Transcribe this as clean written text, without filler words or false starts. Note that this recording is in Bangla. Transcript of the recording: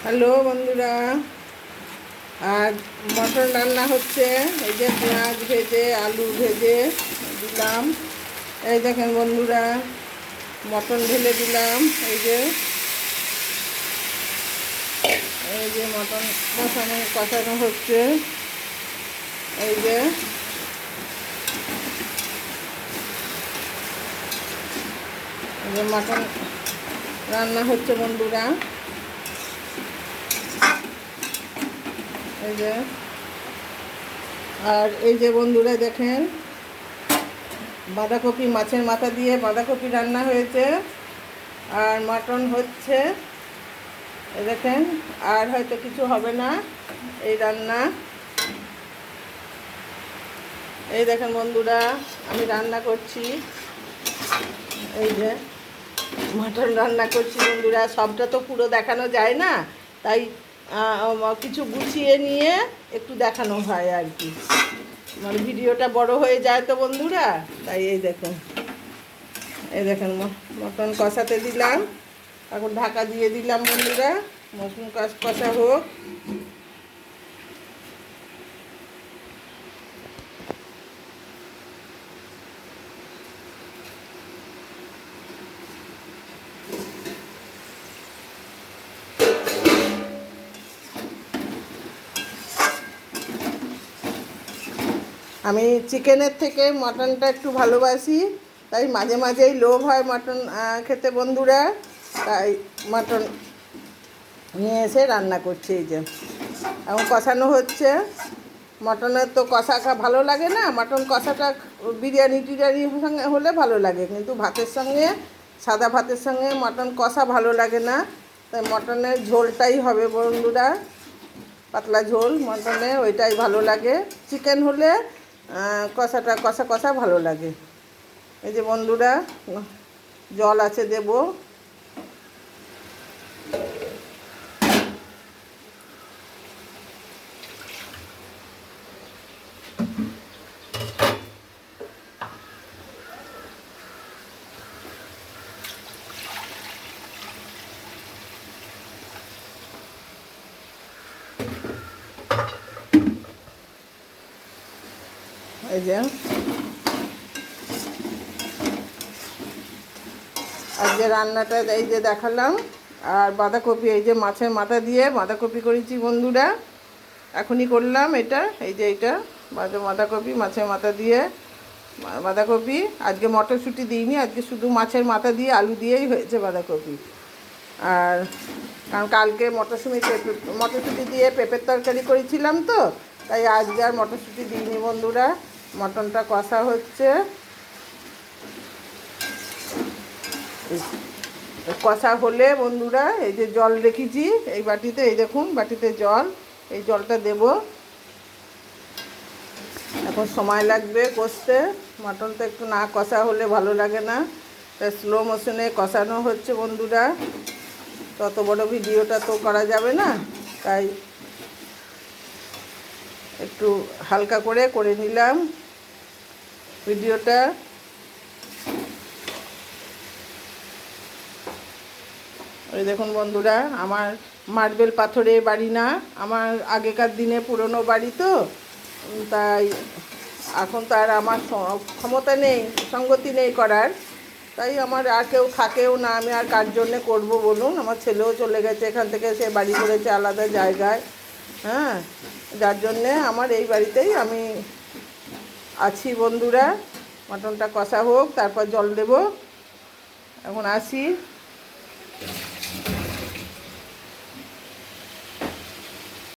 হ্যালো বন্ধুরা, আজ মটন রান্না হচ্ছে। এই যে পেঁয়াজ ভেজে আলু ভেজে দিলাম। এই দেখেন বন্ধুরা, মটন ঢেলে দিলাম। এই যে মটন কষানো হচ্ছে। এই যে মটন রান্না হচ্ছে বন্ধুরা। এই যে আর এই যে বন্ধুরা দেখেন, বাঁধাকপি, মাছের মাথা দিয়ে বাঁধাকপি রান্না হয়েছে। আর মাটন হচ্ছে। এই দেখেন, আর হয়তো কিছু হবে না এই রান্না। এই দেখেন বন্ধুরা, আমি রান্না করছি। এই যে মাটন রান্না করছি বন্ধুরা। সবটা তো পুরো দেখানো যায় না, তাই কিছু গুছিয়ে নিয়ে একটু দেখানো হয় আর কি। মানে ভিডিওটা বড় হয়ে যায় তো বন্ধুরা, তাই এই দেখেন মটন কষাতে দিলাম। এখন ঢাকা দিয়ে দিলাম বন্ধুরা, মটন কষা হোক। আমি চিকেনের থেকে মটনটা একটু ভালোবাসি, তাই মাঝে মাঝেই লোভ হয় মটন খেতে বন্ধুরা। তাই মটন নিয়ে এসে রান্না করছি। এই যে এখন কষানো হচ্ছে। মটনের তো কষা ভালো লাগে না, মটন কষাটা টিরিয়ানির সঙ্গে হলে ভালো লাগে, কিন্তু ভাতের সঙ্গে, সাদা ভাতের সঙ্গে মটন কষা ভালো লাগে না। তাই মটনের ঝোলটাই হবে বন্ধুরা, পাতলা ঝোল মটনে, ওইটাই ভালো লাগে। চিকেন হলে কষাটা কষা কষা ভালো লাগে। এই যে বন্ধুরা, জল আছে দেব। এই যে আজকে রান্নাটা এই যে দেখালাম। আর বাঁধাকপি, এই যে মাছের মাথা দিয়ে বাঁধাকপি করেছি বন্ধুরা, এখনই করলাম এটা। এই যে এইটা বাঁধাকপি, মাছের মাথা দিয়ে বাঁধাকপি। আজকে মটরশুঁটি দিইনি, আজকে শুধু মাছের মাথা দিয়ে আলু দিয়েই হয়েছে বাঁধাকপি। আর কারণ কালকে মটরশুঁটি দিয়ে পেঁপের তরকারি করেছিলাম তো, তাই আজকে আর মটরশুঁটি দিইনি বন্ধুরা। মটনটা কষা হচ্ছে। কষা হলে বন্ধুরা, এই যে জল রেখেছি এই বাটিতে, এই দেখুন বাটিতে জল, এই জলটা দেব। এখন সময় লাগবে কষতে, মটনটা একটু না কষা হলে ভালো লাগে না। তাই স্লো মোশনে কষানো হচ্ছে বন্ধুরা। তত বড় ভিডিওটা তো করা যাবে না, তাই একটু হালকা করে নিলাম ভিডিওটা। এই দেখুন বন্ধুরা, আমার মার্বেল পাথরের বাড়ি না, আমার আগেকার দিনে পুরনো বাড়ি তো, তাই এখন তো আর আমার ক্ষমতা নেই, সঙ্গতি নেই করার। তাই আমার আর কেউ থাকেও না, আমি আর কার জন্যে করবো বলুন। আমার ছেলেও চলে গেছে এখান থেকে, সে বাড়ি করেছে আলাদা জায়গায়। হ্যাঁ, যার জন্যে আমার এই বাড়িতেই আমি আছি বন্ধুরা। মটনটা কষা হোক, তারপর জল দেব। এখন আসি।